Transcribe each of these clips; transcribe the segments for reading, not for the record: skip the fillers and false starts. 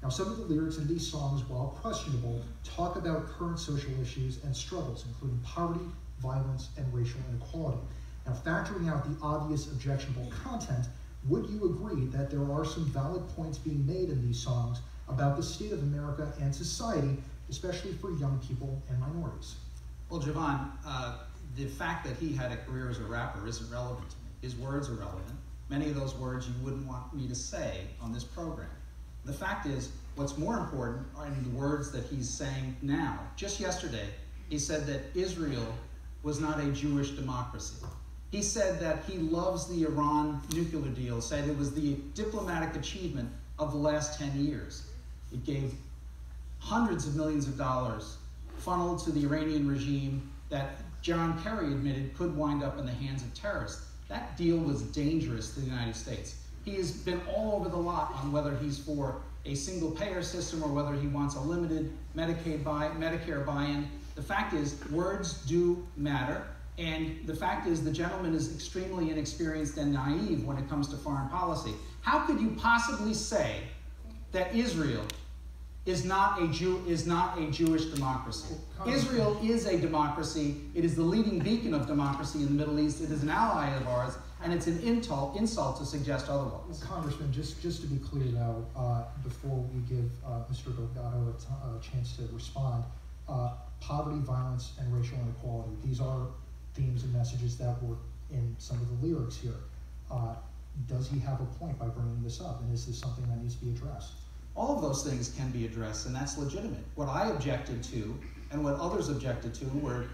Now, some of the lyrics in these songs, while questionable, talk about current social issues and struggles, including poverty, violence, and racial inequality. Now, factoring out the obvious objectionable content, would you agree that there are some valid points being made in these songs about the state of America and society, especially for young people and minorities? Well, Javon, the fact that he had a career as a rapper isn't relevant to me. His words are relevant. Many of those words you wouldn't want me to say on this program. The fact is, what's more important are in the words that he's saying now. Just yesterday, he said that Israel was not a Jewish democracy. He said that he loves the Iran nuclear deal, said it was the diplomatic achievement of the last 10 years. It gave hundreds of millions of dollars funneled to the Iranian regime that John Kerry admitted could wind up in the hands of terrorists. That deal was dangerous to the United States. He has been all over the lot on whether he's for a single-payer system or whether he wants a limited Medicare buy-in. The fact is, words do matter. And the fact is, the gentleman is extremely inexperienced and naive when it comes to foreign policy. How could you possibly say that Israel is not a Jewish democracy? Israel is a democracy. It is the leading beacon of democracy in the Middle East. It is an ally of ours, and it's an insult to suggest otherwise. Congressman, just to be clear now, before we give Mr. Delgado a chance to respond, poverty, violence, and racial inequality, these are themes and messages that were in some of the lyrics here. Does he have a point by bringing this up, and is this something that needs to be addressed? All of those things can be addressed, and that's legitimate. What I objected to, and what others objected to, were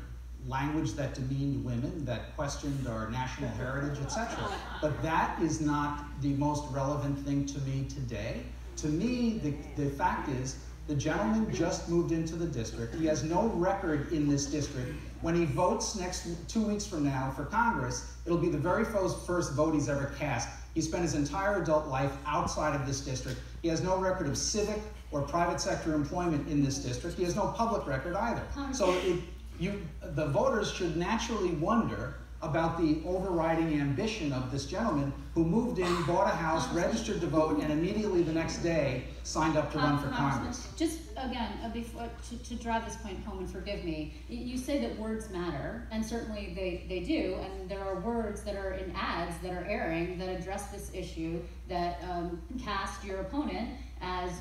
language that demeaned women, that questioned our national heritage, etc. But that is not the most relevant thing to me today. To me, the fact is, the gentleman just moved into the district. He has no record in this district. When he votes 2 weeks from now for Congress, it'll be the very first vote he's ever cast. He spent his entire adult life outside of this district. He has no record of civic or private sector employment in this district. He has no public record either. So the voters should naturally wonder about the overriding ambition of this gentleman who moved in, bought a house, registered to vote, and immediately the next day signed up to run for Congress. Just again, before, to drive this point home, and forgive me, you say that words matter, and certainly they do, and there are words that are in ads that are airing that address this issue, that cast your opponent as,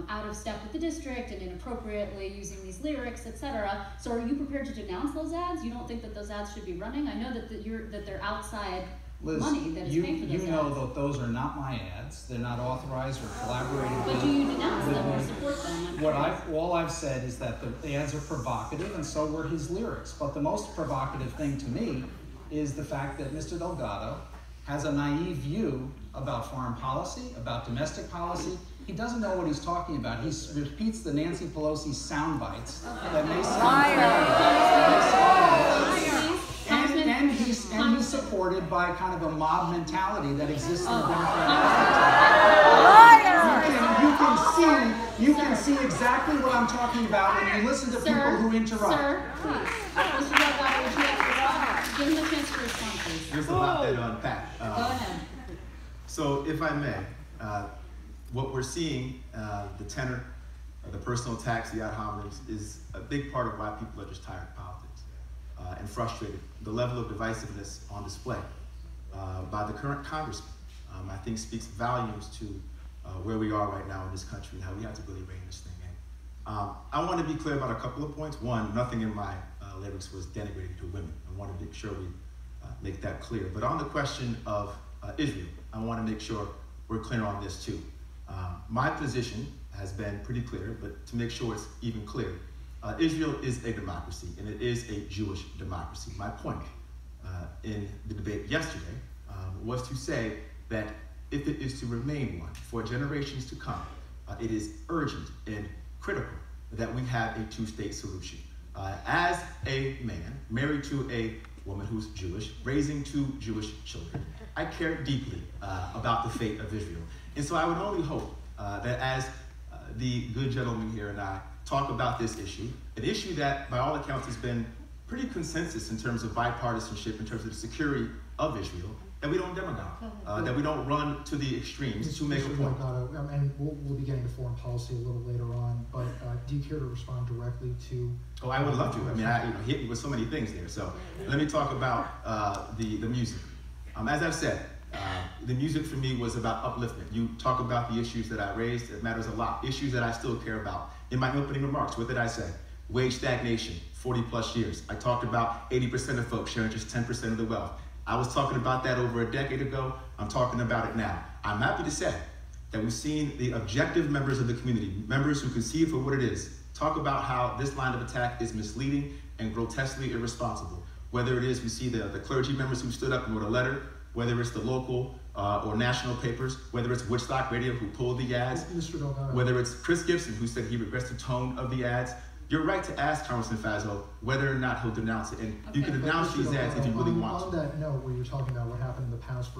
out of step with the district and inappropriately using these lyrics, etc. So are you prepared to denounce those ads? You don't think that those ads should be running? I know that they're outside Liz, money that is paying for those ads. You know that those are not my ads. They're not authorized or collaborated with. But do you denounce them or support them? All I've said is that the ads are provocative, and so were his lyrics. But the most provocative thing to me is the fact that Mr. Delgado has a naive view about foreign policy, about domestic policy. He doesn't know what he's talking about. He repeats the Nancy Pelosi sound bites that may sound and he's supported by kind of a mob mentality that exists in the Democratic Party. You can see exactly what I'm talking about when you listen to people who interrupt. Sir, please. Mr. Delgado, would you like to give him a chance to respond, please? There's a lot there to unpack. Go ahead. So, if I may, what we're seeing, the tenor, the personal attacks, the ad hominems, is a big part of why people are just tired of politics and frustrated. The level of divisiveness on display by the current congressman, I think, speaks volumes to where we are right now in this country and how we have to really rein this thing in. I want to be clear about a couple of points. One, nothing in my lyrics was denigrating to women. I want to make sure we make that clear. But on the question of Israel, I want to make sure we're clear on this too. My position has been pretty clear, but to make sure it's even clear, Israel is a democracy, and it is a Jewish democracy. My point in the debate yesterday was to say that if it is to remain one for generations to come, it is urgent and critical that we have a two-state solution. As a man married to a woman who's Jewish, raising two Jewish children, I care deeply about the fate of Israel. And so I would only hope that as the good gentleman here and I talk about this issue, an issue that by all accounts has been pretty consensus in terms of bipartisanship, in terms of the security of Israel, that we don't demagogue, that we don't run to the extremes to make a Mr. point. Delgado, and we'll be getting to foreign policy a little later on, but do you care to respond directly to? Oh, I would love to. I mean, hit me with so many things there. So let me talk about the music. As I've said, the music for me was about upliftment. You talk about the issues that I raised. It matters a lot. Issues that I still care about. In my opening remarks, what did I say? Wage stagnation, 40 plus years. I talked about 80% of folks sharing just 10% of the wealth. I was talking about that over a decade ago. I'm talking about it now. I'm happy to say that we've seen the objective members of the community, members who can see it for what it is, talk about how this line of attack is misleading and grotesquely irresponsible. Whether it is we see the clergy members who stood up and wrote a letter, whether it's the local or national papers, whether it's Woodstock Radio who pulled the ads, Mr. Delgado. whether it's Chris Gibson who said he regrets the tone of the ads. You're right to ask Congressman Faso whether or not he'll denounce it. And you can denounce these ads if you really want to. On that note, where you're talking about what happened in the past